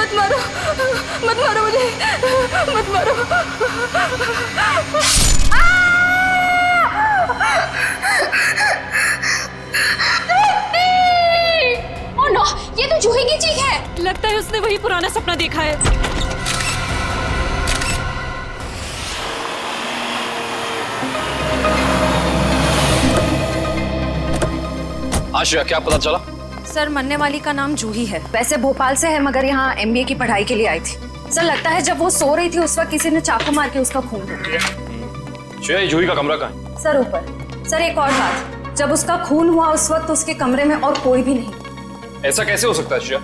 मत मारो, मत मारो मुझे, मत मारो। ओह नो, ये तो जूही की चीख है। लगता है उसने वही पुराना सपना देखा है। आश्रया, क्या पता चला? सर, मरने वाली का नाम जूही है। वैसे भोपाल से है, मगर यहाँ MBA की पढ़ाई के लिए आई थी। सर, लगता है जब वो सो रही थी उस वक्त किसी ने चाकू मार के उसका खून कर दिया। श्रेया, जूही का कमरा कहाँ है? सर, ऊपर। सर, एक और बात, जब उसका खून हुआ उस वक्त उसके कमरे में और कोई भी नहीं। ऐसा कैसे हो सकता है श्रेया?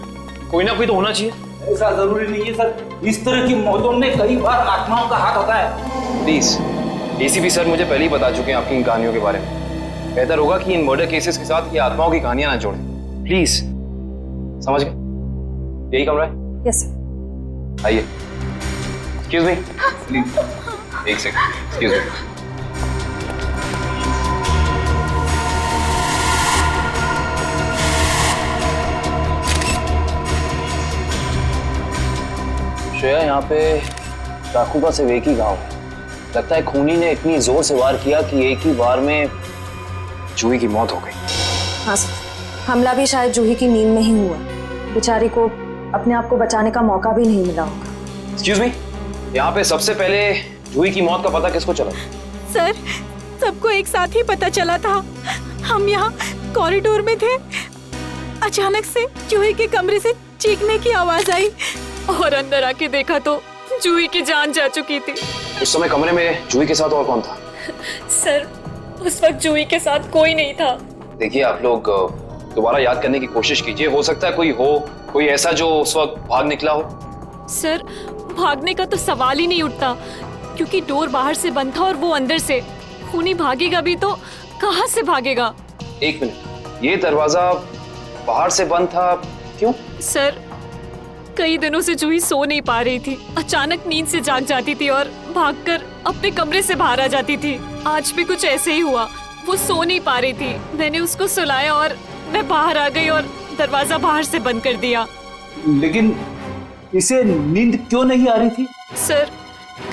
कोई ना कोई तो होना चाहिए। ऐसा जरूरी नहीं है सर, इस तरह की मौतों में कई बार आत्माओं का हाथ होता है। प्लीज, ACP सर मुझे पहले ही बता चुके हैं आपकी इन कहानियों के बारे में। बेहतर होगा कि इन मर्डर केसेस के साथ ये आत्माओं की कहानियां ना जोड़ें। प्लीज, समझ गए? यही कमरा है? Yes sir. आइए। एक्सक्यूज मी, प्लीज एक सेकंड, एक्सक्यूज मी। श्रेया, यहाँ पे चाकू का सिर्फ एक ही घाव है। लगता है खूनी ने इतनी जोर से वार किया कि एक ही बार में जूही की मौत हो गई। हाँ सर, हमला भी शायद जूही की नींद में ही हुआ। बेचारी को अपने आप को बचाने का मौका भी नहीं मिला होगा। एक्सक्यूज मी, यहाँ पे सबसे पहले जूही की मौत का पता किसको चला? सर, सबको एक साथ ही पता चला था। हम यहाँ कॉरिडोर में थे, अचानक से जूही के कमरे से चीखने की आवाज आई और अंदर आके देखा तो जूही की जान जा चुकी थी। उस समय कमरे में जूही के साथ और कौन था? सर, उस वक्त जूही के साथ कोई नहीं था। देखिए, आप लोग दोबारा याद करने की कोशिश कीजिए। हो सकता है कोई ऐसा जो उस वक्त भाग निकला हो। सर, भागने का तो सवाल ही नहीं उठता, क्योंकि डोर बाहर से बंद था और वो अंदर से। खूनी भागेगा भी तो कहाँ से भागेगा? एक मिनट, ये दरवाजा बाहर से बंद था, क्यों? सर, कई दिनों से जूही सो नहीं पा रही थी। अचानक नींद से जाग जाती थी और भागकर अपने कमरे से बाहर आ जाती थी। आज भी कुछ ऐसे ही हुआ। वो सो नहीं पा रही थी, मैंने उसको सुलाया और मैं बाहर आ गई और दरवाजा बाहर से बंद कर दिया। लेकिन इसे नींद क्यों नहीं आ रही थी? सर,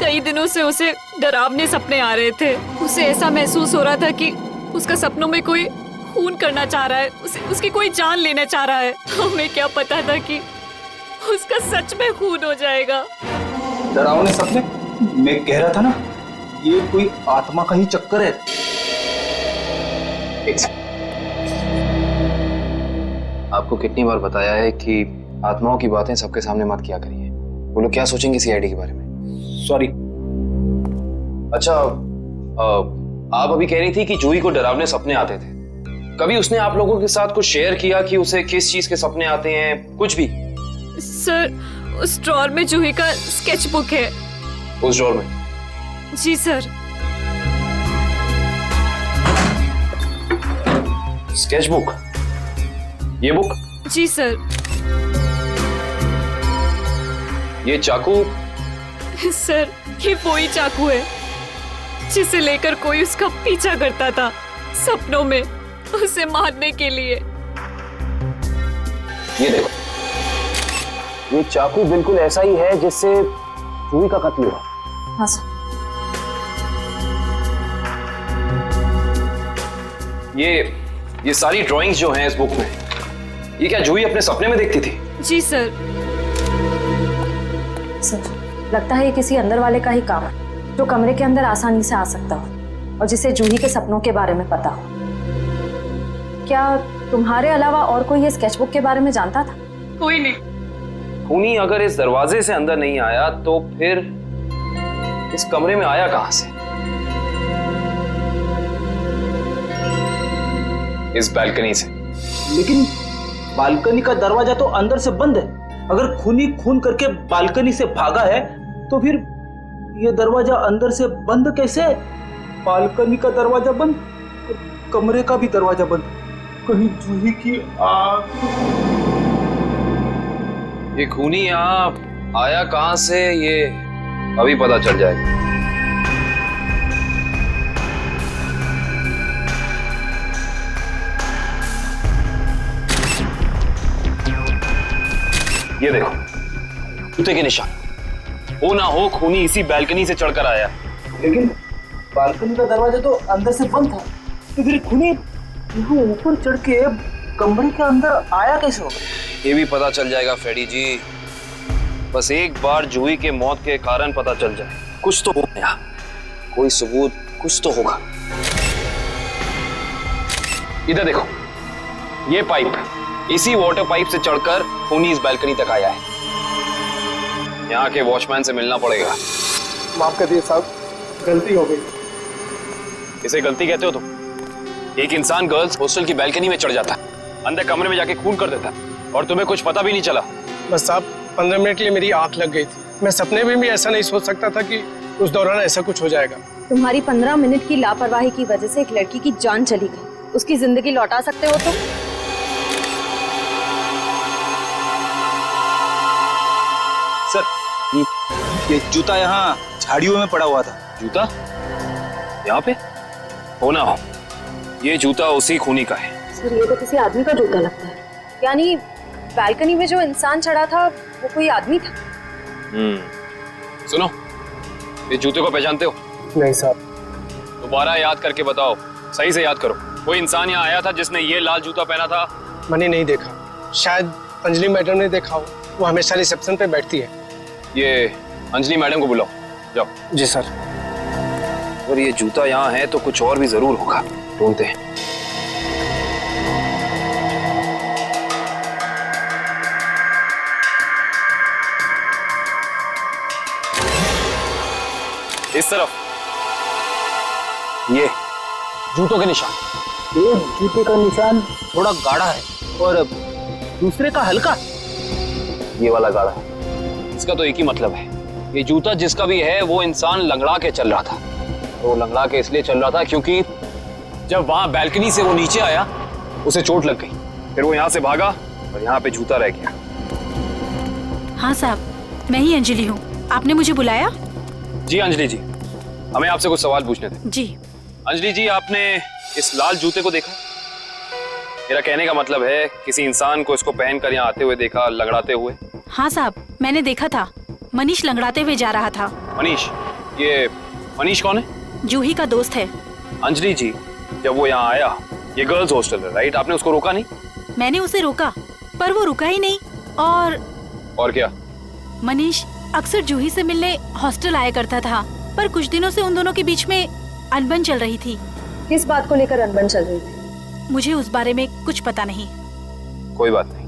कई दिनों से उसे डरावने सपने आ रहे थे। उसे ऐसा महसूस हो रहा था कि उसका सपनों में कोई खून करना चाह रहा है, उसकी कोई जान लेना चाह रहा है। हमें क्या पता था कि उसका सच में खून हो जाएगा। डरावने सपने? मैं कह रहा था ना, ये कोई आत्मा का ही चक्कर है। आपको कितनी बार बताया है कि आत्माओं की बातें सबके सामने मत किया करिए। वो लोग क्या सोचेंगे CID के बारे में? सॉरी। अच्छा, आप अभी कह रही थी कि जूही को डरावने सपने आते थे। कभी उसने आप लोगों के साथ कुछ शेयर किया कि उसे किस चीज के सपने आते हैं? कुछ भी? सर, उस ड्रॉर में जूही का स्केच बुक है। उस ड्रॉर में? जी सर। Sketch book? ये बुक? जी सर। ये चाकू? सर, ये वही चाकू है जिसे लेकर कोई उसका पीछा करता था सपनों में, उसे मारने के लिए। ये देखो, ये चाकू बिल्कुल ऐसा ही है जिससे जूही का कत्ल हुआ। हाँ सर। ये सारी ड्राइंग्स जो हैं इस बुक में, ये क्या जूही अपने सपने में देखती थी? जी सर। सर, लगता है ये किसी अंदर वाले का ही काम है, जो कमरे के अंदर आसानी से आ सकता हो और जिसे जूही के सपनों के बारे में पता हो। क्या तुम्हारे अलावा और कोई ये स्केचबुक के बारे में जानता था? कोई नहीं। खूनी अगर इस दरवाजे से अंदर नहीं आया तो फिर इस कमरे में आया कहां से? इस बालकनी से। लेकिन बालकनी का दरवाजा तो अंदर से बंद है। अगर खूनी खून करके बालकनी से भागा है तो फिर ये दरवाजा अंदर से बंद कैसे? बालकनी का दरवाजा बंद, कमरे का भी दरवाजा बंद। कहीं जूही की आग? ये खूनी यहाँ आया कहां से, ये अभी पता चल जाएगा। ये देखो, जूते के निशान। हो ना हो खूनी इसी बैल्कनी से चढ़कर आया। लेकिन बालकनी का दरवाजा तो अंदर से बंद था, तो फिर खूनी यहाँ ऊपर चढ़ के कमरे के अंदर आया कैसे होगा? ये भी पता चल जाएगा फ्रेडी जी। बस एक बार जूही के मौत के कारण पता चल जाए, कुछ तो होगा यहाँ, कोई सबूत कुछ तो होगा। इधर देखो, ये पाइप, इसी वाटर पाइप से चढ़कर खूनी इस बैल्कनी तक आया है। यहाँ के वॉचमैन से मिलना पड़ेगा। माफ कर दिए साहब, गलती हो गई। इसे गलती कहते हो तुम? एक इंसान गर्ल्स हॉस्टल की बैल्कनी में चढ़ जाता है, अंदर कमरे में जाके खून कर देता है, और तुम्हें कुछ पता भी नहीं चला। बस साहब 15 मिनट के लिए मेरी आंख लग गई थी। मैं सपने में भी ऐसा नहीं सोच सकता था कि उस दौरान ऐसा कुछ हो जाएगा। तुम्हारी 15 मिनट की लापरवाही की वजह से एक लड़की की जान चली गई, उसकी जिंदगी लौटा सकते हो तुम? सर, ये जूता यहाँ झाड़ियों में पड़ा हुआ था। जूता यहाँ पे? हो ना हो, ये जूता उसी खूनी का है। सर, ये तो किसी आदमी का जूता लगता है। यानी बैल्कनी में जो इंसान चढ़ा था वो कोई आदमी था? सुनो, ये जूते को पहचानते हो? नहीं साहब। दोबारा याद करके बताओ, सही से याद करो। कोई इंसान यहाँ आया था जिसने ये लाल जूता पहना था? मैंने नहीं देखा, शायद अंजलि मैडम ने देखा हो, वो हमेशा रिसेप्शन पे बैठती है। ये अंजलि मैडम को बुलाओ, जाओ। जी सर। अगर ये जूता यहाँ है तो कुछ और भी जरूर होगा, ढूंढते हैं। इस तरफ ये जूतों के निशान। एक जूते का निशान थोड़ा गाढ़ा है और दूसरे का हल्का। ये वाला गाढ़ा है। इसका तो एक ही मतलब है, ये जूता जिसका भी है वो इंसान लंगड़ा के चल रहा था। वो लंगड़ा के इसलिए चल रहा था क्योंकि जब वहां बैल्कनी से वो नीचे आया उसे चोट लग गई, फिर वो यहाँ से भागा और यहाँ पे जूता रह गया। हाँ साहब, मैं ही अंजलि हूँ, आपने मुझे बुलाया? जी अंजलि जी, हमें आपसे कुछ सवाल पूछने थे। जी। अंजलि जी, आपने इस लाल जूते को देखा? मेरा कहने का मतलब है किसी इंसान को इसको पहनकर यहाँ आते हुए देखा, लंगड़ाते हुए? हाँ साहब, मैंने देखा था, मनीष लंगड़ाते हुए जा रहा था। मनीष? ये मनीष कौन है? जूही का दोस्त है। अंजलि जी, जब वो यहाँ आया, ये गर्ल्स हॉस्टल है राइट, आपने उसको रोका नहीं? मैंने उसे रोका, पर वो रुका ही नहीं। और क्या? मनीष अक्सर जूही से मिलने हॉस्टल आया करता था, पर कुछ दिनों से उन दोनों के बीच में अनबन चल रही थी। किस बात को लेकर अनबन चल रही थी? मुझे उस बारे में कुछ पता नहीं। कोई बात नहीं,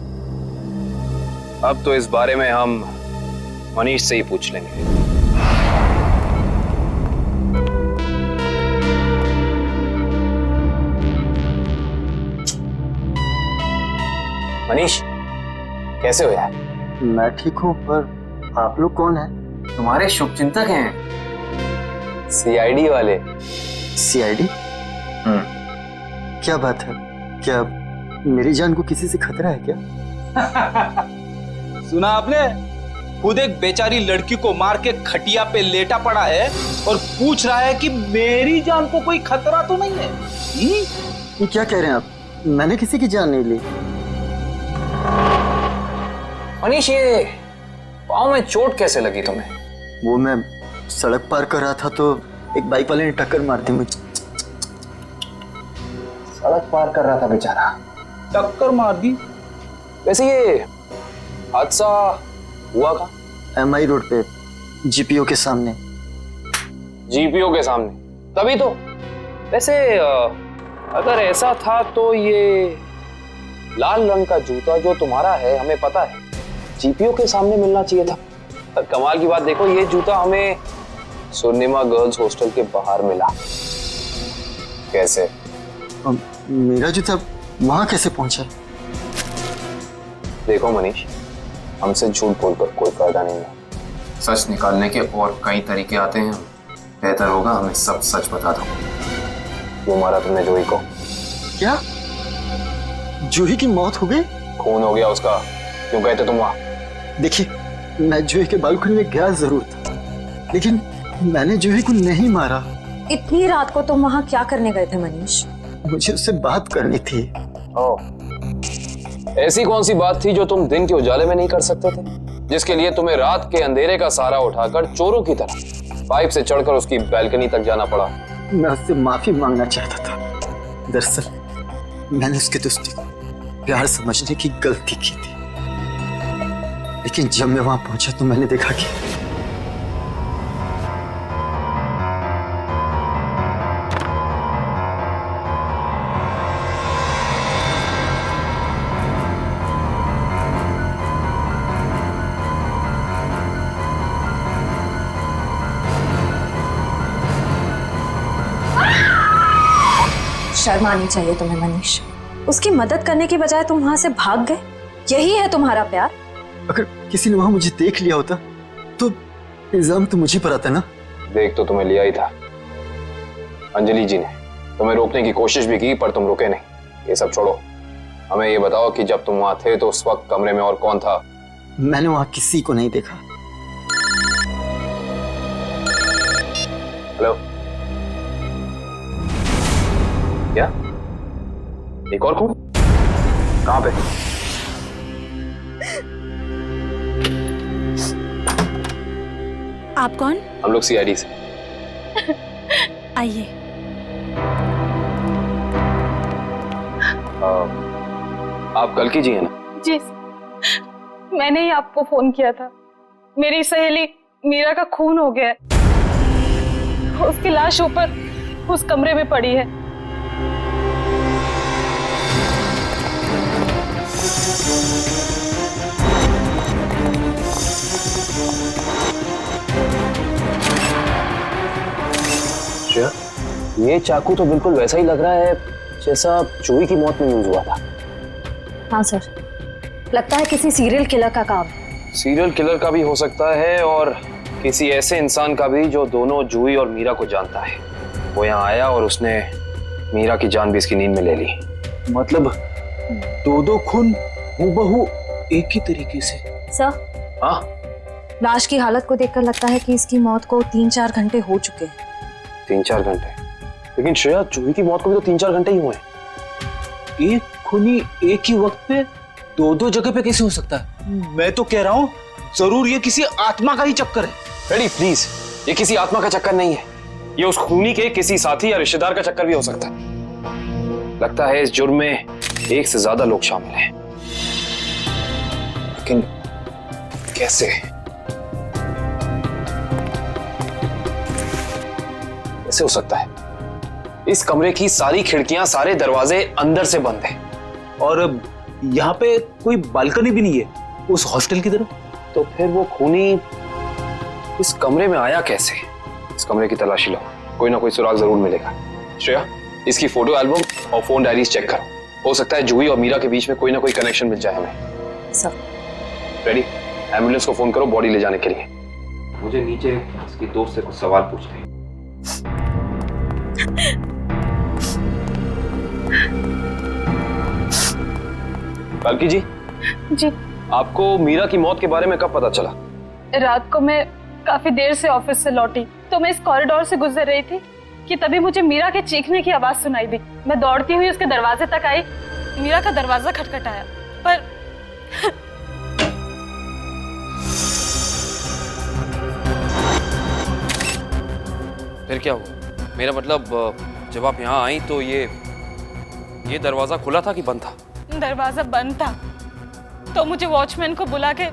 अब तो इस बारे में हम मनीष से ही पूछ लेंगे। मनीष, कैसे हो यार? मैं ठीक हूँ, पर आप लोग कौन हैं? तुम्हारे शुभचिंतक हैं, सीआईडी वाले। सीआईडी? क्या बात है? क्या मेरी जान को किसी से खतरा है क्या? सुना आपने? खुद एक बेचारी लड़की को मार के खटिया पे लेटा पड़ा है और पूछ रहा है कि मेरी जान को कोई खतरा तो नहीं है। ये क्या कह रहे हैं आप? मैंने किसी की जान नहीं ली। मनीष, ये पाँव में चोट कैसे लगी तुम्हें? वो मैं सड़क पार कर रहा था तो एक बाइक वाले ने टक्कर मार दी मुझे। सड़क पार कर रहा था बेचारा, टक्कर मार दी? वैसे ये हादसा हुआ कहाँ? एमआई रोड पे, जीपीओ के सामने। जीपीओ के सामने? तभी तो। वैसे अगर ऐसा था तो ये लाल रंग का जूता जो तुम्हारा है, हमें पता है जीपीओ के सामने मिलना चाहिए था। पर कमाल की बात देखो, ये जूता हमें स्वर्णिमा गर्ल्स हॉस्टल के बाहर मिला। कैसे? मेरा जूता वहां कैसे पहुंचा? देखो मनीष, हमसे झूठ बोलकर कोई फायदा नहीं है। सच निकालने के और कई तरीके आते हैं। बेहतर होगा हमें सब सच बता दो। क्यों मारा तुमने जूही को? क्या जूही की मौत हो गई? खून हो गया उसका। क्यों गए थे तुम वहां? देखिए, मैं जूही के बालकनी में गया जरूर था, लेकिन मैंने जूही को नहीं मारा। इतनी रात को तुम वहाँ क्या करने गए थे मनीष? मुझे उससे बात करनी थी। ऐसी कौन सी बात थी जो तुम दिन के उजाले में नहीं कर सकते थे? जिसके लिए तुम्हें रात के अंधेरे का सहारा उठाकर चोरों की तरह पाइप से चढ़कर उसकी बैल्कनी तक जाना पड़ा। मैं उससे माफी मांगना चाहता था। दरअसल मैंने उसके दोस्ती को प्यार समझने की गलती की थी, लेकिन जब मैं वहां पहुंचा तो मैंने देखा कि शर्म आनी चाहिए तुम्हें मनीष। उसकी मदद करने की बजाय तुम वहां से भाग गए। यही है तुम्हारा प्यार? अगर किसी ने वहां मुझे देख लिया होता तो इल्जाम तो मुझे पर आता ना। देख तो तुम्हें लिया ही था। अंजलि जी ने तुम्हें रोकने की कोशिश भी की पर तुम रुके नहीं। ये सब छोड़ो, हमें ये बताओ कि जब तुम वहां थे तो उस वक्त कमरे में और कौन था? मैंने वहां किसी को नहीं देखा। हेलो, क्या एक और खून? कहां पे? आप कौन? हम लोग सीआईडी से। आइए। आप कल की जी हैं ना? जी, मैंने ही आपको फोन किया था। मेरी सहेली मीरा का खून हो गया है। उसकी लाश ऊपर उस कमरे में पड़ी है। श्रेया, ये चाकू तो बिल्कुल वैसा ही लग रहा है जैसा जूही की मौत में यूज हुआ था। हाँ सर, लगता है किसी सीरियल किलर का काम। सीरियल किलर का भी हो सकता है और किसी ऐसे इंसान का भी जो दोनों जूही और मीरा को जानता है। वो यहाँ आया और उसने मीरा की जान भी इसकी नींद में ले ली। मतलब दो खून हूबहू एक ही तरीके से। सर, हाँ, लाश की हालत को देखकर लगता है कि इसकी मौत को 3-4 घंटे हो चुके हैं। 3-4 घंटे? लेकिन श्रेया, जूही की मौत को भी तो 3-4 घंटे ही हुए हैं। एक खूनी एक ही वक्त पे दो जगह पे कैसे हो सकता है? मैं तो कह रहा हूँ जरूर ये किसी आत्मा का ही चक्कर है। रेडी प्लीज, ये किसी आत्मा का चक्कर नहीं है। ये उस खूनी के किसी साथी या रिश्तेदार का चक्कर भी हो सकता है। लगता है इस जुर्म में एक से ज्यादा लोग शामिल हैं। लेकिन कैसे? कैसे हो सकता है? इस कमरे की सारी खिड़कियां, सारे दरवाजे अंदर से बंद हैं। और यहाँ पे कोई बालकनी भी नहीं है उस हॉस्टल की तरफ। तो फिर वो खूनी इस कमरे में आया कैसे? इस कमरे की तलाशी लो, कोई ना कोई सुराग जरूर मिलेगा। श्रेया, इसकी फोटो एल्बम और फोन डायरीज चेक करो। हो सकता है जूही और मीरा के बीच में कोई ना कोई कनेक्शन मिल जाए हमें। सर, रेडी, एम्बुलेंस को फोन करो बॉडी ले जाने के लिए। मुझे नीचे इसकी दोस्त से कुछ सवाल पूछने हैं। कालकी जी। जी। आपको मीरा की मौत के बारे में कब पता चला? रात को मैं काफी देर से ऑफिस से लौटी तो मैं इस कॉरिडोर से गुजर रही थी कि तभी मुझे मीरा के चीखने की आवाज सुनाई दी। मैं दौड़ती हुई उसके दरवाजे तक आई। मीरा का दरवाजा खटखटाया पर फिर क्या हुआ? मेरा मतलब जब आप यहाँ आई तो ये दरवाजा खुला था कि बंद था? दरवाजा बंद था तो मुझे वॉचमैन को बुला के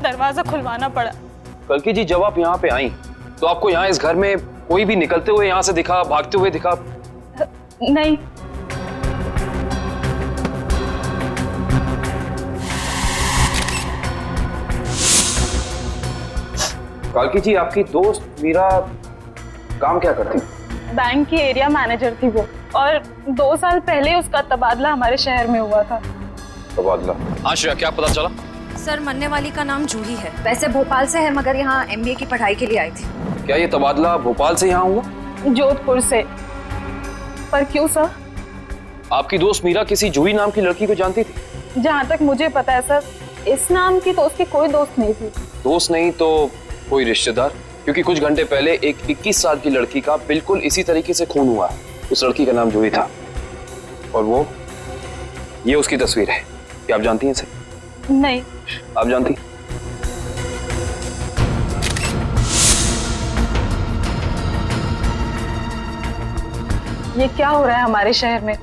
दरवाजा खुलवाना पड़ा। कल्कि जी, जब आप यहाँ पे आई तो आपको यहाँ इस घर में कोई भी निकलते हुए यहाँ से दिखा, भागते हुए दिखा? नहीं। कालकी जी, आपकी दोस्त मीरा काम क्या करती? बैंक की एरिया मैनेजर थी वो, और 2 साल पहले उसका तबादला हमारे शहर में हुआ था। तबादला? हाँ श्रेया, क्या पता चला? सर, मरने वाली का नाम जूही है। वैसे भोपाल से है मगर यहाँ MBA की पढ़ाई के लिए आई थी। क्या ये तबादला भोपाल से यहाँ हुआ? जोधपुर से। पर क्यों सर? आपकी दोस्त मीरा किसी जूही नाम की लड़की को जानती थी? जहाँ तक मुझे पता है सर, इस नाम की तो उसकी कोई दोस्त नहीं थी। दोस्त नहीं तो कोई रिश्तेदार? क्योंकि कुछ घंटे पहले एक 21 साल की लड़की का बिल्कुल इसी तरीके से खून हुआ। उस लड़की का नाम जूही था और ये उसकी तस्वीर है। क्या आप जानती हैं इसे? नहीं। आप जानती? ये क्या हो रहा है हमारे शहर में?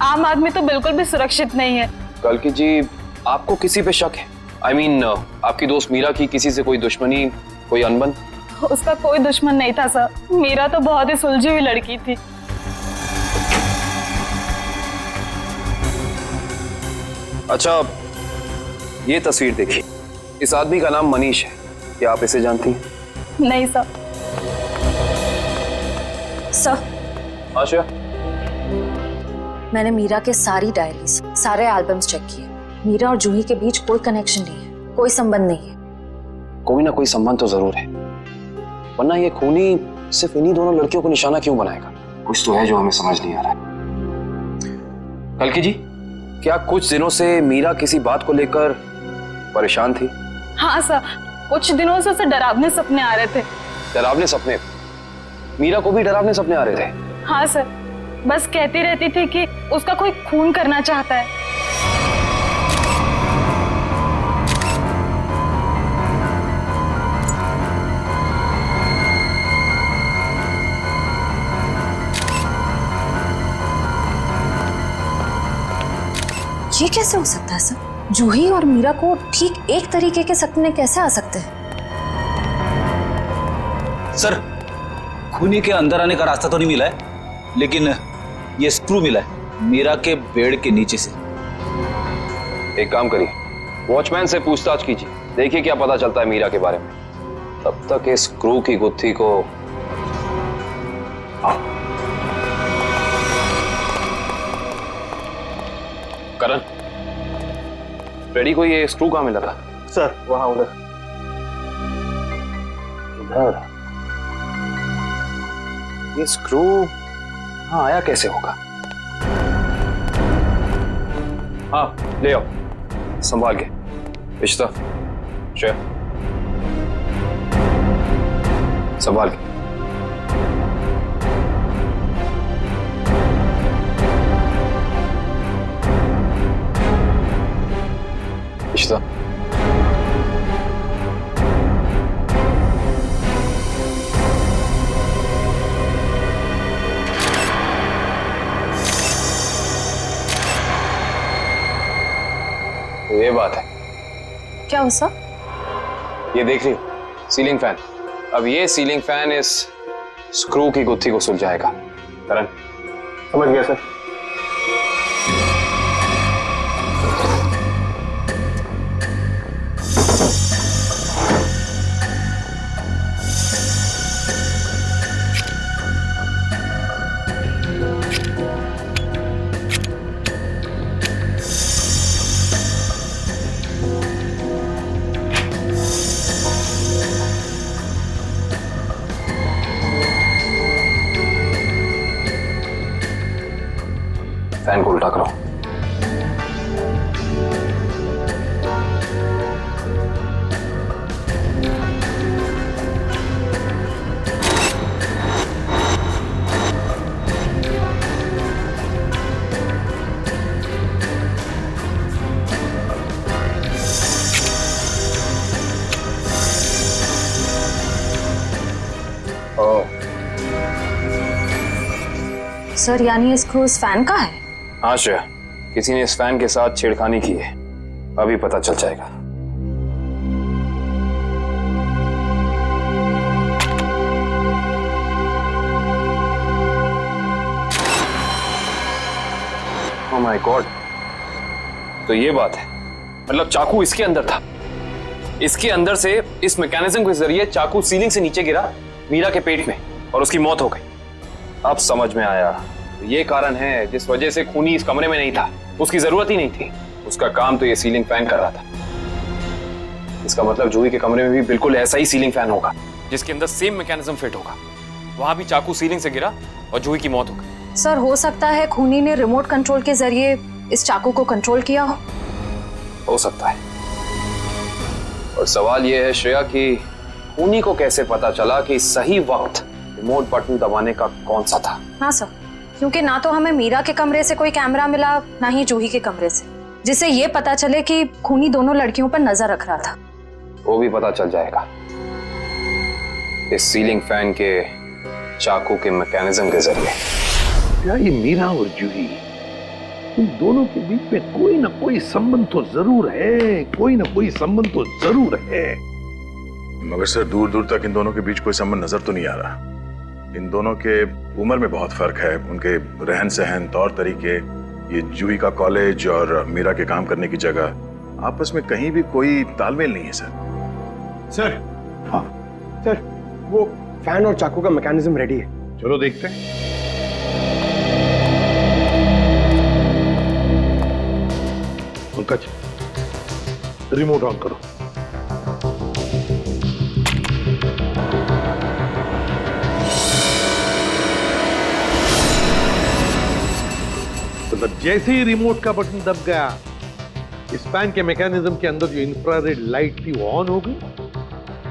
आम आदमी तो बिल्कुल भी सुरक्षित नहीं है। कल्कि जी, आपको किसी पे शक है? I mean, आपकी दोस्त मीरा की किसी से कोई दुश्मनी, कोई अनबन? उसका कोई दुश्मन नहीं था सर। मीरा तो बहुत ही सुलझी हुई लड़की थी। अच्छा, ये तस्वीर देखिए। इस आदमी का नाम मनीष है। क्या आप इसे जानती हैं? नहीं सर। सर, आशा, मैंने मीरा के सारी डायरीज, सारे एल्बम्स चेक किए। मीरा और जूही के बीच कोई कनेक्शन नहीं है, कोई संबंध नहीं है। कोई ना कोई संबंध तो जरूर है, वरना ये खूनी सिर्फ इन्हीं दोनों लड़कियों को निशाना क्यों बनाएगा? कुछ तो है जो हमें समझ नहीं आ रहा है। कल्कि जी, क्या कुछ दिनों से मीरा किसी बात को लेकर परेशान थी? हाँ सर, कुछ दिनों से उसे डरावने सपने आ रहे थे। डरावने सपने? मीरा को भी डरावने सपने आ रहे थे? हाँ सर, बस कहती रहती थी कि उसका कोई खून करना चाहता है। ये कैसे हो सकता है सर? जूही और मीरा को ठीक एक तरीके के सपने कैसे आ सकते हैं? सर, खूनी के अंदर आने का रास्ता तो नहीं मिला है, लेकिन ये स्क्रू मिला है मीरा के बेड के नीचे से। एक काम करिए, वॉचमैन से पूछताछ कीजिए, देखिए क्या पता चलता है मीरा के बारे में। तब तक इस स्क्रू की गुत्थी को करण, रेडी को ये स्क्रू कहाँ मिला था? सर, वहां उधर। इधर? ये स्क्रू हाँ आया कैसे होगा? हाँ, ले आओ, संभाल के। इश्ता, श्रेया, संभाल के। इश्ता, ये बात है। क्या हो सर? ये देख रही हो, सीलिंग फैन। अब ये सीलिंग फैन इस स्क्रू की गुत्थी को सुलझाएगा। करण, समझ गया सर। फैन को उल्टा करो। सर, यानी ये स्क्रू इस फैन का है? हाँ श्रेया, किसी ने इस फैन के साथ छेड़खानी की है, अभी पता चल जाएगा। ओह माय गॉड, तो ये बात है, मतलब चाकू इसके अंदर था। इसके अंदर से इस मैकेनिज्म के जरिए चाकू सीलिंग से नीचे गिरा मीरा के पेट में और उसकी मौत हो गई। अब समझ में आया, ये कारण है जिस वजह से खूनी इस कमरे में नहीं था। उसकी जरूरत ही नहीं थी, उसका काम तो ये सीलिंग फैन कर रहा था। इसका मतलब जूही के कमरे में भी बिल्कुल ऐसा ही सीलिंग फैन होगा जिसके अंदर सेम मैकेनिज्म फिट होगा। वहां भी चाकू सीलिंग से गिरा और जूही की मौत हो गई। सर, हो सकता है खूनी ने रिमोट कंट्रोल के जरिए इस चाकू को कंट्रोल किया हो सकता है। और सवाल यह है श्रेया कि खूनी को कैसे पता चला कि सही वक्त रिमोट बटन दबाने का कौन सा था? हाँ सर, क्योंकि ना तो हमें मीरा के कमरे से कोई कैमरा मिला, ना ही जूही के कमरे से, जिससे ये पता चले कि खूनी दोनों लड़कियों पर नजर रख रहा था। वो भी पता चल जाएगा इस सीलिंग फैन के चाकू के मैकेनिज्म के जरिए। क्या ये मीरा और जूही, इन दोनों के बीच में कोई ना कोई संबंध तो जरूर है, कोई ना कोई संबंध तो जरूर है। मगर सर दूर दूर तक इन दोनों के बीच कोई संबंध नजर तो नहीं आ रहा। इन दोनों के उम्र में बहुत फर्क है, उनके रहन सहन, तौर तरीके, ये जूही का कॉलेज और मीरा के काम करने की जगह, आपस में कहीं भी कोई तालमेल नहीं है सर। सर, हाँ सर, वो फैन और चाकू का मैकेनिज्म रेडी है। चलो देखते हैं। पंकज, रिमोट ऑन करो। मतलब जैसे ही रिमोट का बटन दब गया, इस फैन के मैकेनिज्म के अंदर जो इंफ्रारेड लाइट थी वो ऑन हो गई,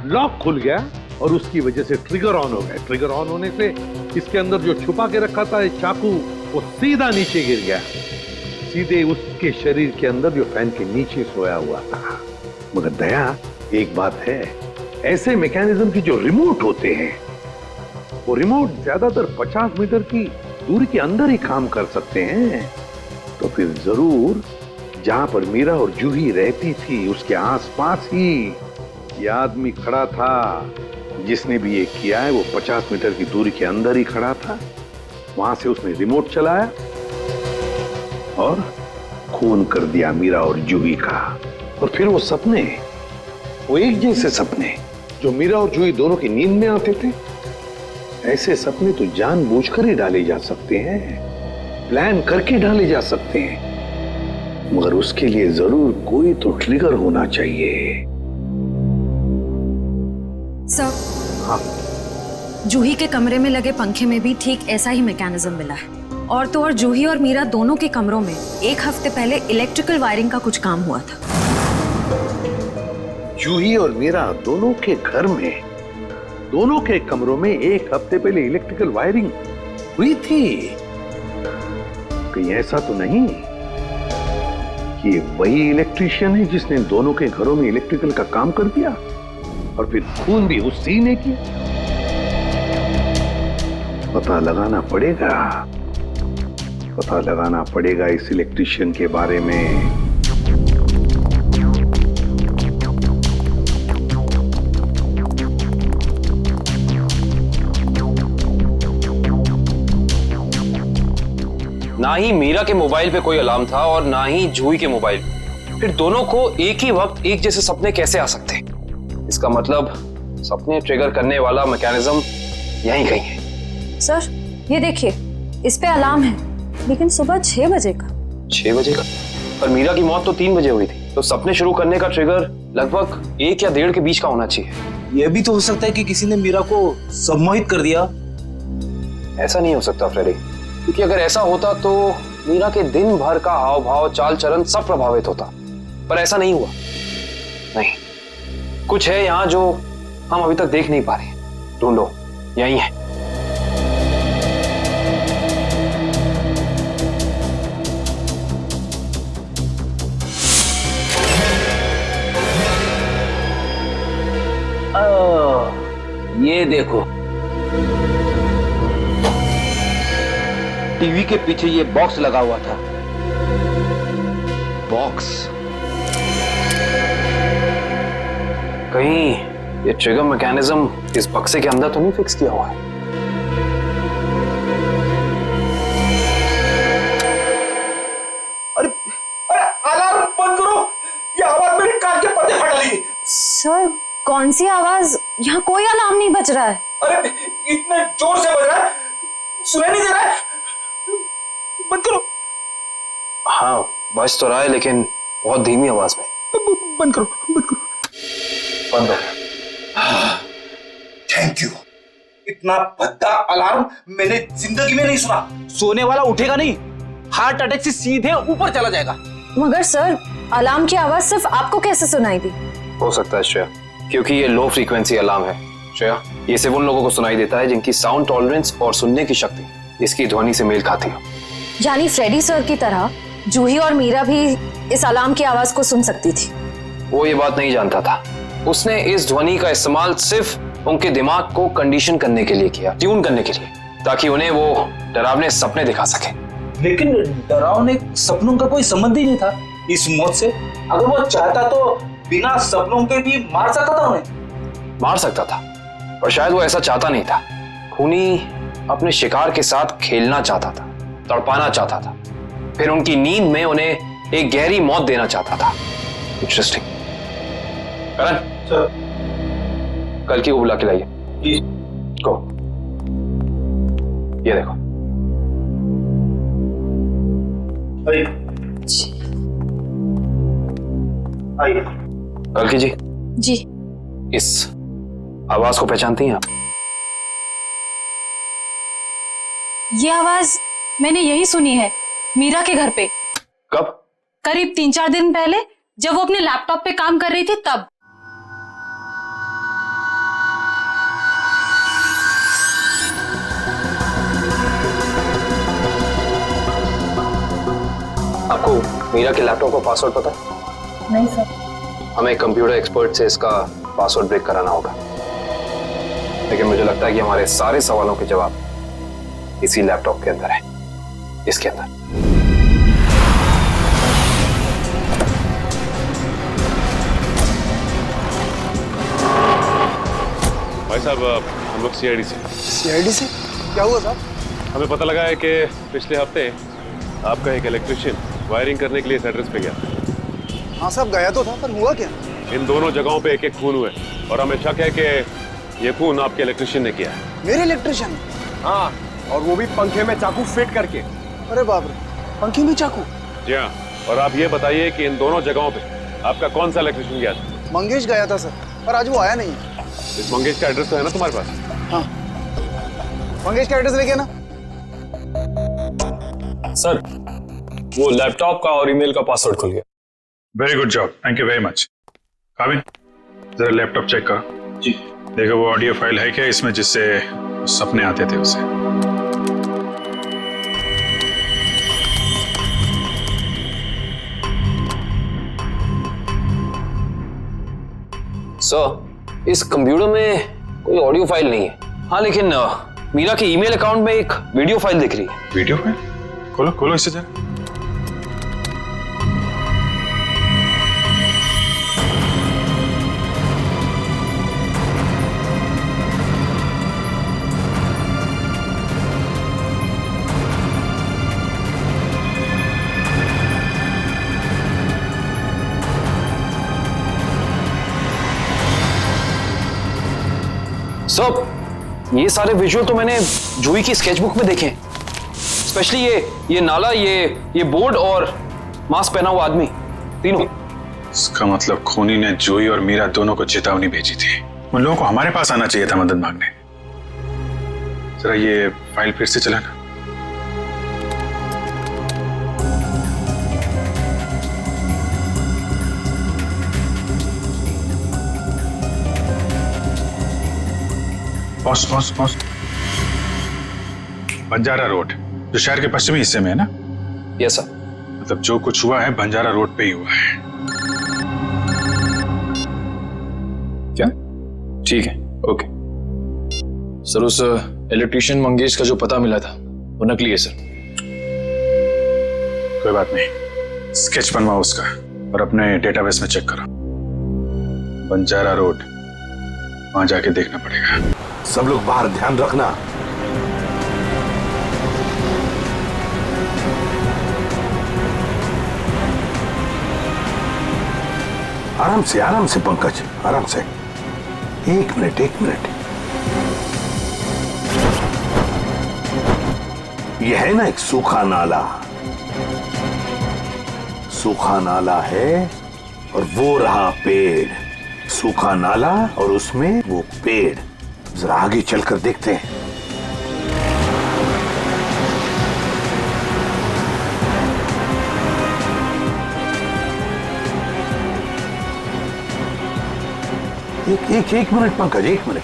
लॉक खुल गया और उसकी वजह से ट्रिगर ऑन हो गया। ट्रिगर ऑन होने से इसके अंदर जो छुपा के रखा था चाकू, वो सीधा नीचे गिर गया, सीधे उसके शरीर के अंदर जो फैन के नीचे सोया हुआ था। मगर दया, एक बात है, ऐसे मैकेनिज्म की जो रिमोट होते हैं, वो रिमोट ज्यादातर 50 मीटर की दूरी के अंदर ही काम कर सकते हैं। तो फिर जरूर जहां पर मीरा और जूही रहती थी उसके आसपास ही ये आदमी खड़ा था। जिसने भी ये किया है वो 50 मीटर की दूरी के अंदर ही खड़ा था। वहां से उसने रिमोट चलाया और खून कर दिया मीरा और जूही का। और फिर वो सपने, वो एक जैसे सपने जो मीरा और जूही दोनों की नींद में आते थे, ऐसे सपने तो जानबूझकर ही डाले जा सकते हैं, प्लान करके डाले जा सकते हैं। मगर उसके लिए जरूर कोई तो ट्रिगर होना चाहिए। सर, हाँ, जूही के कमरे में लगे पंखे में भी ठीक ऐसा ही मैकेनिज्म मिला है। और तो और जूही और मीरा दोनों के कमरों में एक हफ्ते पहले इलेक्ट्रिकल वायरिंग का कुछ काम हुआ था। जूही और मीरा दोनों के घर में, दोनों के कमरों में एक हफ्ते पहले इलेक्ट्रिकल वायरिंग हुई थी। कहीं ऐसा तो नहीं कि वही इलेक्ट्रीशियन है जिसने दोनों के घरों में इलेक्ट्रिकल का काम कर दिया और फिर खून भी उसी ने किया? पता लगाना पड़ेगा, पता लगाना पड़ेगा इस इलेक्ट्रीशियन के बारे में। ना ही मीरा के मोबाइल पे कोई अलार्म था और ना ही जूही के मोबाइल। फिर दोनों को एक ही वक्त एक जैसे सपने कैसे आ सकते हैं? इसका मतलब सपने ट्रिगर करने वाला मैकेनिज्म यहीं कहीं है। सर, ये देखिए, इस पे अलार्म है, लेकिन सुबह 6 बजे का। 6 बजे का? पर मीरा की मौत तो 3 बजे हुई थी, तो सपने शुरू करने का ट्रिगर लगभग 1 या 1.5 के बीच का होना चाहिए। यह भी तो हो सकता है कि किसी ने मीरा को सम्मोहित कर दिया। ऐसा नहीं हो सकता फ्रेडी, क्योंकि अगर ऐसा होता तो मीरा के दिन भर का हाव भाव, चाल चलन सब प्रभावित होता। पर ऐसा नहीं हुआ। नहीं, कुछ है यहाँ जो हम अभी तक देख नहीं पा रहे। ढूंढो, यही है। ये देखो, टीवी के पीछे ये बॉक्स लगा हुआ था। बॉक्स? कहीं ये ट्रिगर मैकेनिज्म इस बक्से के अंदर तो नहीं फिक्स किया हुआ है? अरे अरे, अलार्म बंद करो, ये आवाज मेरे कान के पर्दे फटा ली। सर, कौन सी आवाज? यहाँ कोई अलार्म नहीं बज रहा है। अरे इतने जोर से बज रहा है, सुनाई नहीं दे रहा है। बंद करो। हाँ, बज तो रहा है, लेकिन बहुत धीमी आवाज में। बंद करो, बंद करो। बंद हो। Thank you. इतना भद्दा अलार्म मैंने जिंदगी में नहीं सुना। सोने वाला उठेगा नहीं, हार्ट अटैक से सीधे ऊपर चला जाएगा। मगर सर, अलार्म की आवाज सिर्फ आपको कैसे सुनाई दी? हो सकता है श्रेया, क्योंकि ये लो फ्रीक्वेंसी अलार्म है। श्रेया, ये सिर्फ उन लोगों को सुनाई देता है जिनकी साउंड टॉलरेंस और सुनने की शक्ति इसकी ध्वनि से मेल खाती हो। यानी फ्रेडी सर की तरह जूही और मीरा भी इस अलार्म की आवाज को सुन सकती थी। वो ये बात नहीं जानता था। उसने इस ध्वनि का इस्तेमाल सिर्फ उनके दिमाग को कंडीशन करने के लिए किया, ट्यून करने के लिए। ताकि उन्हें वो डरावने सपने दिखा सके। लेकिन डरावने सपनों का कोई संबंध ही नहीं था इस मौत से। अगर वो चाहता तो बिना सपनों के भी मार सकता था उन्हें। मार सकता था, पर शायद वो ऐसा चाहता नहीं था। खूनी अपने शिकार के साथ खेलना चाहता था, तड़पाना चाहता था, फिर उनकी नींद में उन्हें एक गहरी मौत देना चाहता था। इंटरेस्टिंग। करण सर, कल की को बुला के लाइए। जी। को ये देखो। आइए। कल की जी। जी। इस आवाज को पहचानती हैं आप? ये आवाज मैंने यही सुनी है, मीरा के घर पे। कब? करीब 3-4 दिन पहले, जब वो अपने लैपटॉप पे काम कर रही थी तब। आपको मीरा के लैपटॉप का पासवर्ड पता है? नहीं सर। हमें कंप्यूटर एक्सपर्ट से इसका पासवर्ड ब्रेक कराना होगा, लेकिन मुझे लगता है कि हमारे सारे सवालों के जवाब इसी लैपटॉप के अंदर है, इसके अंदर। भाई साहब, हम लोग सीआईडी से। सीआईडी से? क्या हुआ साहब? हमें पता लगा है कि पिछले हफ्ते आपका एक इलेक्ट्रिशियन वायरिंग करने के लिए इस एड्रेस पे गया। हाँ साहब, गया तो था, पर हुआ क्या? इन दोनों जगहों पे एक एक खून हुए और हमें शक है कि ये खून आपके इलेक्ट्रिशियन ने किया है। मेरे इलेक्ट्रिशियन? हाँ, और वो भी पंखे में चाकू फिट करके। अरे बाप रे, पंखे में चाकू? जी हाँ। और आप ये बताइए कि इन दोनों जगहों पे आपका कौन सा इलेक्ट्रिशियन गया था? मंगेश गया था सर, पर आज वो आया नहीं है। इस मंगेश का एड्रेस तो है ना तुम्हारे पास? हाँ, मंगेश का एड्रेस लेके ना। सर, वो लैपटॉप का और ईमेल का पासवर्ड खुल गया। Very good job, thank you very much. काबिन, जरा लैपटॉप चेक करो। जी। देखो वो ऑडियो फाइल है क्या इसमें जिससे सपने आते थे उसे। सर, इस कंप्यूटर में कोई ऑडियो फाइल नहीं है। हाँ, लेकिन मीरा के ईमेल अकाउंट में एक वीडियो फाइल दिख रही है। Video file? खोलो खोलो इसे जरा। सर, ये सारे विजुअल तो मैंने जूही की स्केचबुक में देखे हैं। स्पेशली ये नाला, ये बोर्ड और मास्क पहना हुआ आदमी, तीनों। इसका मतलब खूनी ने जूही और मीरा दोनों को चेतावनी भेजी थी। उन लोगों को हमारे पास आना चाहिए था मदद मांगने। जरा ये फाइल फिर से चलाना। Pause pause pause. Banjara road, जो शहर के पश्चिमी हिस्से में है ना? Yes sir. मतलब जो कुछ हुआ है बंजारा रोड पे ही हुआ है। क्या? ठीक है, ओके। सर, उस इलेक्ट्रिशियन मंगेश का जो पता मिला था वो नकली है सर। कोई बात नहीं, स्केच बनवाओ उसका और अपने डेटाबेस में चेक करो। बंजारा रोड, वहां जाके देखना पड़ेगा। सब लोग बाहर ध्यान रखना। आराम से पंकज, आराम से। एक मिनट। यह है ना एक सूखा नाला है और वो रहा पेड़। सूखा नाला और उसमें वो पेड़। जरा आगे चलकर देखते हैं। एक मिनट पंकज, एक मिनट।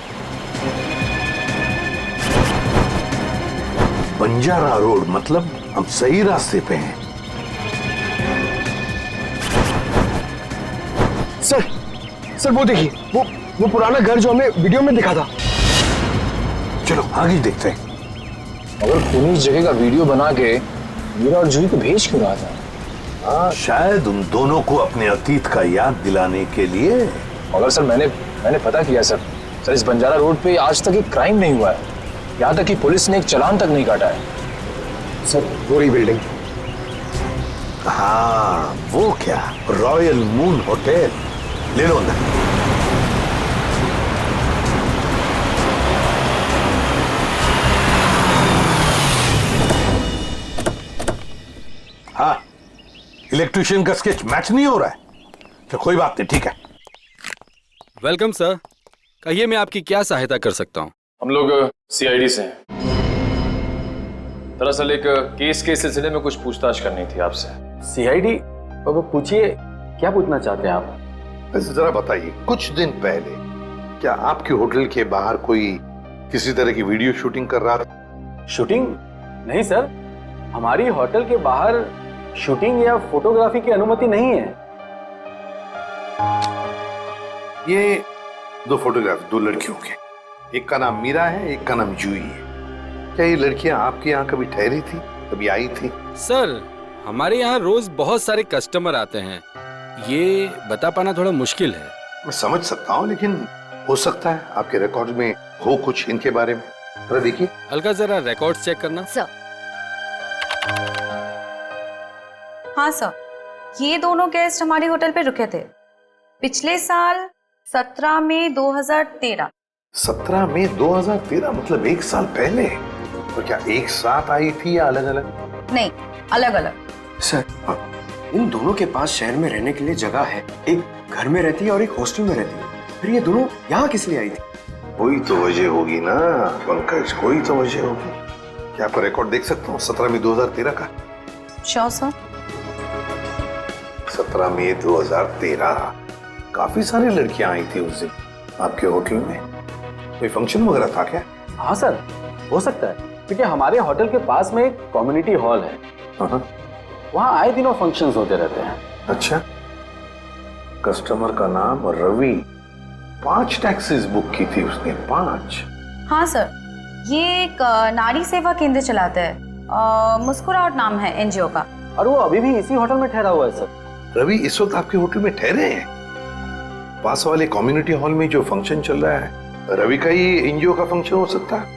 बंजारा रोड, मतलब हम सही रास्ते पे हैं। सर वो देखिए, वो पुराना घर जो हमें वीडियो में दिखा था। चलो आगे देखते हैं। मगर खूनी जगह का वीडियो बना के मीरा और जूही को भेज क्यों रहा था? शायद उन दोनों को अपने अतीत का याद दिलाने के लिए। मगर सर मैंने पता किया सर इस बंजारा रोड पे आज तक एक क्राइम नहीं हुआ है। यहाँ तक कि पुलिस ने एक चालान तक नहीं काटा है। सर वो रही बिल्डिंग। हाँ वो क्या, रॉयल मून होटल, ले लो ना। हाँ, इलेक्ट्रिशियन का स्केच मैच नहीं हो रहा है तो कोई बात नहीं, ठीक है। वेलकम सर, कहिए मैं आपकी क्या सहायता कर सकता हूँ? हम लोग सीआईडी से हैं। दरअसल एक केस के सिलसिले में कुछ पूछताछ करनी थी आपसे। सीआईडी? बाबा पूछिए, क्या पूछना चाहते हैं आप? वैसे जरा बताइए, कुछ दिन पहले क्या आपके होटल के बाहर कोई किसी तरह की वीडियो शूटिंग कर रहा था? शूटिंग? नहीं सर, हमारी होटल के बाहर शूटिंग या फोटोग्राफी की अनुमति नहीं है। ये दो फोटोग्राफ दो लड़कियों के, एक का नाम मीरा है, एक का नाम जूही है। क्या ये लड़कियां आपके यहाँ कभी ठहरी थी, कभी आई थी? सर हमारे यहाँ रोज बहुत सारे कस्टमर आते हैं, ये बता पाना थोड़ा मुश्किल है। मैं समझ सकता हूँ, लेकिन हो सकता है आपके रिकॉर्ड में हो कुछ इनके बारे में। जरा देखिए। अलका जरा रिकॉर्ड चेक करना। सर। हाँ सर, ये दोनों गेस्ट हमारे होटल पे रुके थे पिछले साल 17 मई 2013। 17 मई 2013 मतलब एक साल पहले। तो क्या एक साथ आई थी या अलग अलग? नहीं, अलग अलग। सर इन दोनों के पास शहर में रहने के लिए जगह है, एक घर में रहती है और एक हॉस्टल में रहती है, फिर ये दोनों यहाँ किस लिए आई थी? कोई तो वजह होगी ना पंकज, कोई तो वजह होगी। क्या आप रिकॉर्ड देख सकता हूँ 17 मई 2013 का? Sure sir. 17 मई 2013 काफी सारी लड़कियां आई थी उस दिन आपके होटल में। कोई फंक्शन वगैरह था क्या? हाँ सर, हो सकता है, क्योंकि हमारे होटल के पास में एक कम्युनिटी हॉल है। वहाँ आए दिनों फंक्शंस होते रहते हैं। अच्छा, कस्टमर का नाम रवि, 5 टैक्सीज बुक की थी उसने, 5। हाँ सर, ये एक नारी सेवा केंद्र चलाता है, मुस्कुराहट नाम है एनजीओ का। और वो अभी भी इसी होटल में ठहरा हुआ है सर। रवि इस वक्त आपके होटल में ठहरे हैं? पास वाले कम्युनिटी हॉल में जो फंक्शन चल रहा है, रवि का ही एनजीओ का फंक्शन हो सकता है।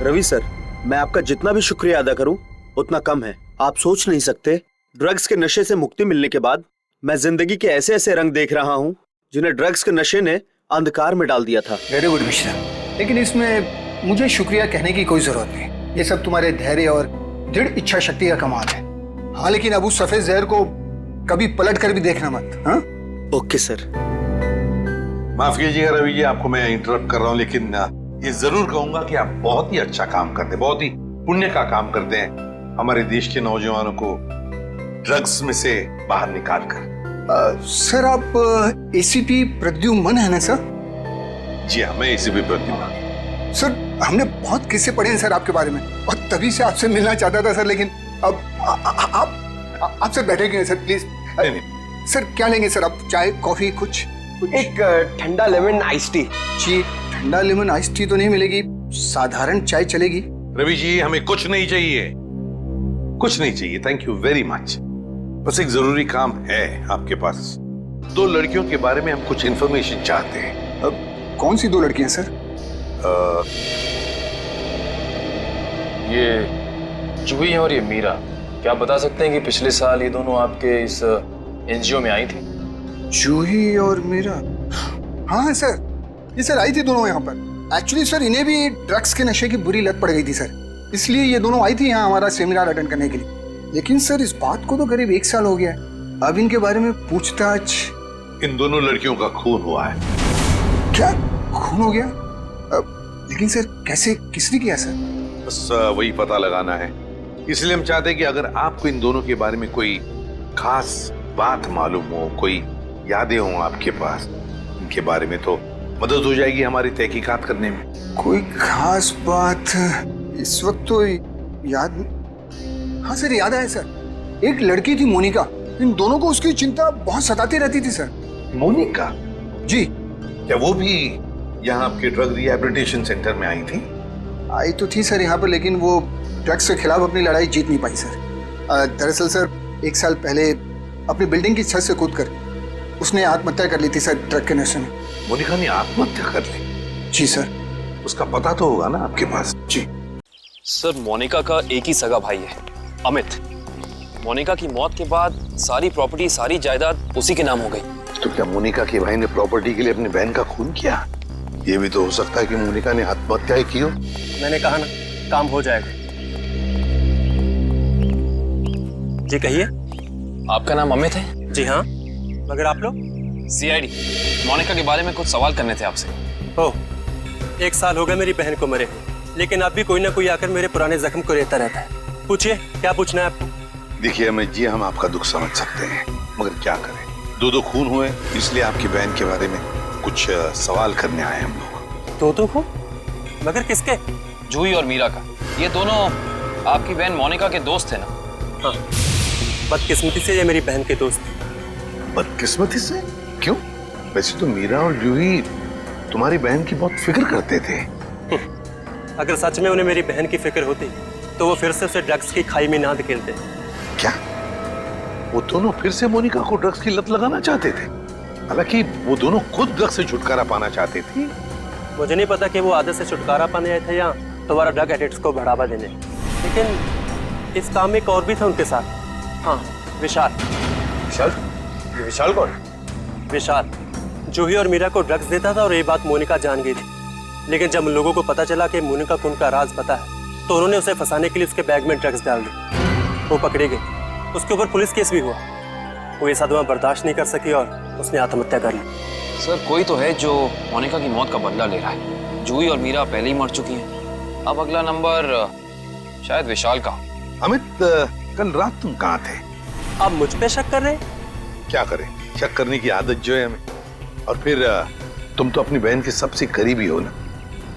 रवि सर, मैं आपका जितना भी शुक्रिया अदा करूं उतना कम है। आप सोच नहीं सकते, ड्रग्स के नशे से मुक्ति मिलने के बाद मैं जिंदगी के ऐसे ऐसे रंग देख रहा हूं जिन्हें ड्रग्स के नशे ने अंधकार में डाल दिया था। वेरी गुड मिश्रा, लेकिन इसमें मुझे शुक्रिया कहने की कोई जरूरत नहीं। ये सब तुम्हारे धैर्य और दृढ़ इच्छा शक्ति का कमाल है। हाँ, लेकिन अब उस सफेद जहर को कभी पलट कर भी देखना मत। हाँ? Okay sir. माफ कीजिएगा रवि जी, आपको मैं इंटरप्ट कर रहा हूँ, लेकिन ये जरूर कहूंगा कि आप बहुत ही अच्छा काम करते हैं, बहुत ही पुण्य का काम करते हैं हमारे देश के नौजवानों को ड्रग्स में से बाहर निकाल कर। सर आप एसीपी प्रद्युमन है ना सर? जी हाँ, मैं एसीपी प्रद्युमन। सर हमने बहुत किस्से पढ़े हैं सर आपके बारे में, और तभी से आपसे मिलना चाहता था सर, लेकिन अब आप सर बैठे क्यों सर, प्लीज। सर क्या लेंगे सर आप, चाय कॉफी कुछ? एक ठंडा लेमन आइस टी। जी, ठंडा लेमन आइस टी तो नहीं मिलेगी, साधारण चाय चलेगी। रवि जी हमें कुछ नहीं चाहिए, कुछ नहीं चाहिए, थैंक यू वेरी मच। बस एक जरूरी काम है आपके पास। 2 लड़कियों के बारे में हम कुछ इंफॉर्मेशन चाहते हैं। अब कौन सी 2 लड़कियां सर? ये जूही और ये मीरा, क्या आप बता सकते हैं कि पिछले साल ये दोनों आपके इस एनजीओ में आई थी? जूही और मीरा? हाँ सर, ये सर आई थी दोनों यहाँ पर। एक्चुअली सर इन्हें भी ड्रग्स के नशे की बुरी लत पड़ गई थी सर, इसलिए ये दोनों आई थी यहाँ हमारा सेमिनार अटेंड करने के लिए। लेकिन सर इस बात को तो करीब 1 साल हो गया है, अब इनके बारे में पूछताछ। इन दोनों लड़कियों का खून हुआ है। क्या खून हो गया? लेकिन सर कैसे, किसने किया सर? बस वही पता लगाना है, इसलिए हम चाहते हैं कि अगर आपको इन दोनों के बारे में कोई खास बात मालूम हो, कोई यादें हो आपके पास इनके बारे में, तो मदद हो जाएगी हमारी तहकीकात करने में। कोई खास बात इस वक्त तो याद। हाँ सर याद आया सर, एक लड़की थी मोनिका, इन दोनों को उसकी चिंता बहुत सताती रहती थी सर। मोनिका? जी। क्या वो भी यहाँ आपके ड्रग रिहैबिलिटेशन सेंटर में आई थी? आई तो थी सर यहाँ पर, लेकिन वो ड्रग्स के खिलाफ अपनी लड़ाई जीत नहीं पाई सर। दरअसल सर 1 साल पहले अपनी बिल्डिंग की छत से कूदकर उसने आत्महत्या कर ली थी सर, ड्रग के नशे में। मोनिका ने आत्महत्या कर ली? जी सर। उसका पता तो होगा ना आपके पास? जी सर, मोनिका का एक ही सगा भाई है, अमित। मोनिका की मौत के बाद सारी प्रॉपर्टी, सारी जायदाद उसी के नाम हो गई। तो क्या मोनिका के भाई ने प्रॉपर्टी के लिए अपनी बहन का खून किया? ये भी तो हो सकता है कि मोनिका ने आत्महत्या की हो। मैंने कहा ना, काम हो जाएगा। जी कहिए। आपका नाम अमित है? जी हाँ, मगर आप लोग? सीआईडी। मोनिका के बारे में कुछ सवाल करने थे आपसे। ओह, 1 साल हो गया मेरी बहन को मरे, लेकिन अब भी कोई ना कोई आकर मेरे पुराने जख्म को रहता रहता है। पूछिए, क्या पूछना है आपको? देखिए अमित जी, हम आपका दुख समझ सकते हैं, मगर क्या करें, 2 खून हुए, इसलिए आपकी बहन के बारे में कुछ सवाल करने आए हम लोग। 2 खून? मगर किसके? जूही और मीरा का। ये दोनों आपकी बहन मोनिका के दोस्त थे ना? हाँ, बदकिस्मती से ये मेरी बहन के दोस्त थे। बदकिस्मती से? क्यों? वैसे तो मीरा और जूही तुम्हारी बहन की बहुत फिक्र करते थे। अगर सच में उन्हें मेरी बहन की फिक्र होती तो वो फिर से उसे ड्रग्स की खाई में ना धकेलते। क्या वो दोनों फिर से मोनिका को ड्रग्स की लत लगाना चाहते थे? हालांकि वो दोनों खुद ड्रग्स से छुटकारा पाना चाहते थे। मुझे नहीं पता कि वो आदत से छुटकारा पाने आए थे या दोबारा ड्रग एडिक्ट्स को बढ़ावा देने, लेकिन इस काम में एक और भी था उनके साथ। हाँ, विशाल। विशाल? ये विशाल कौन? विशाल जूही और मीरा को ड्रग्स देता था और ये बात मोनिका जान गई थी। लेकिन जब लोगों को पता चला कि मोनिका को उनका राज पता है, तो उन्होंने उसे फंसाने के लिए उसके बैग में ड्रग्स डाल दी। वो पकड़ी गई, उसके ऊपर पुलिस केस भी हुआ। वो ये सदमा बर्दाश्त नहीं कर सकी और उसने आत्महत्या कर ली। सर, कोई तो है जो मोनिका की मौत का बदला ले रहा है। जूही और मीरा पहले ही मर चुकी हैं। अब अगला नंबर शायद विशाल का। अमित, कल रात तुम कहाँ थे? आप मुझ पे शक कर रहे हैं? क्या करें, शक करने की आदत जो है हमें। और फिर तुम तो अपनी बहन के सबसे करीबी हो ना।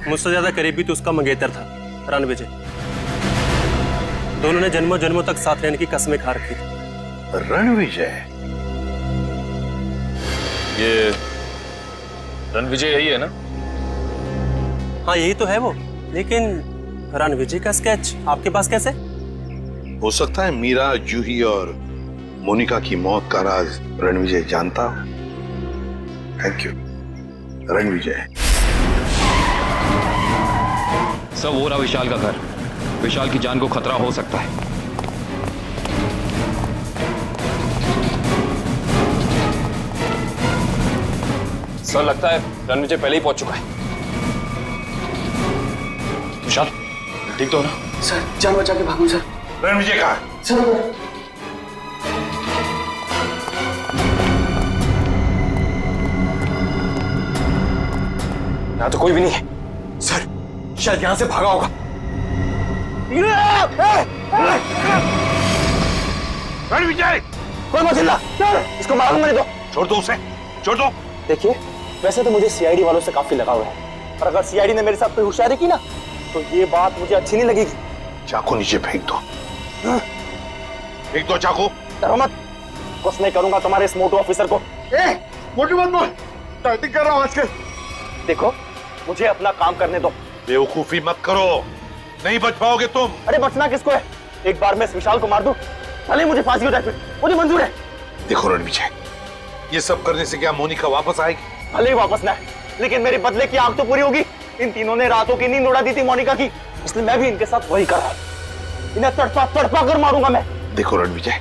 मुझसे ज्यादा करीबी तो उसका मंगेतर था, रणविजय। दोनों ने जन्मों जन्मों तक साथ रहने की कसमें खा रखी थी। रणविजय? ये रणविजय यही है ना? हाँ, यही तो है वो। लेकिन रणविजय का स्केच आपके पास कैसे? हो सकता है मीरा, जूही और मोनिका की मौत का राज रणविजय जानता हो। Thank you Ranvijay. सब वो रहा विशाल का घर। विशाल की जान को खतरा हो सकता है। सर, लगता है रणविजय पहले ही पहुंच चुका है। विशाल, ठीक तो हो ना? सर, जान बचा के भागो सर। रणविजय कहाँ है? सर, यहाँ तो कोई भी नहीं है। सर, शायद यहाँ से भागा होगा। रणविजय! कोई मत हिलना, इसको मालूम नहीं दो। छोड़ दो उसे, छोड़ दो। देखिए, वैसे तो मुझे सीआईडी वालों से काफी लगाव है, पर अगर सीआईडी ने मेरे साथ कोई होशियारी की ना, तो ये बात मुझे अच्छी नहीं लगेगी। चाकू नीचे फेंक दो। फेंक दो चाकू। डरो मत, कुछ नहीं करूंगा तुम्हारे इस मोटू ऑफिसर को। मोटू मत बोल, टाइटिंग कर रहा हूं आजकल। देखो, मुझे अपना काम करने दो। बेवकूफी मत करो, नहीं बच पाओगे तुम। अरे बचना किसको है? एक बार मैं इस विशाल को मार दूं, भले मुझे फांसी हो जाए, मुझे मंजूर है। देखो रणविजय, ये सब करने से क्या मोनिका वापस आएगी? भले ही वापस ना, लेकिन मेरे बदले की आग तो पूरी होगी। इन तीनों ने रातों की नींद उड़ा दी थी मोनिका की, इसलिए मैं भी इनके साथ वही कर रहा हूं। इन्हें तड़पा तड़पा कर मारूंगा मैं। देखो रणविजय,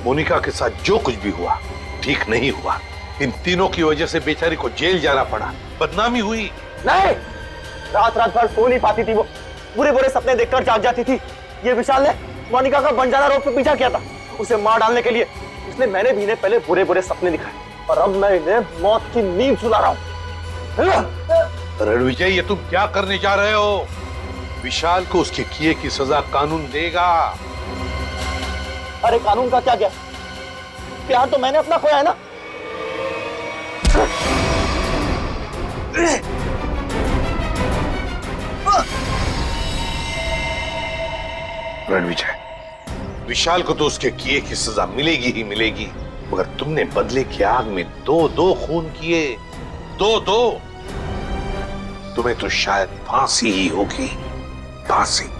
मोनिका के साथ जो कुछ भी हुआ ठीक नहीं हुआ। इन तीनों की वजह से बेचारी को जेल जाना पड़ा, बदनामी हुई। नहीं, रात रात भर सो नहीं पाती थी वो, बुरे बुरे सपने देखकर जाग जाती थी। ये विशाल ने मोनिका का बंजारा रोड पे पीछा किया था उसे मार डालने के लिए, इसलिए मैंने भी इन्हें पहले बुरे बुरे सपने दिखाए और अब मैं इन्हें मौत की नींद सुला रहा हूं। रणविजय, ये तुम क्या करने जा रहे हो? विशाल को उसके किए की सजा कानून देगा। अरे कानून का क्या गया, प्यार तो मैंने अपना खोया है ना। रणविजय, विशाल को तो उसके किए की सजा मिलेगी ही मिलेगी, मगर तुमने बदले की आग में दो खून किए, दो। तुम्हें तो शायद फांसी ही होगी। फांसी।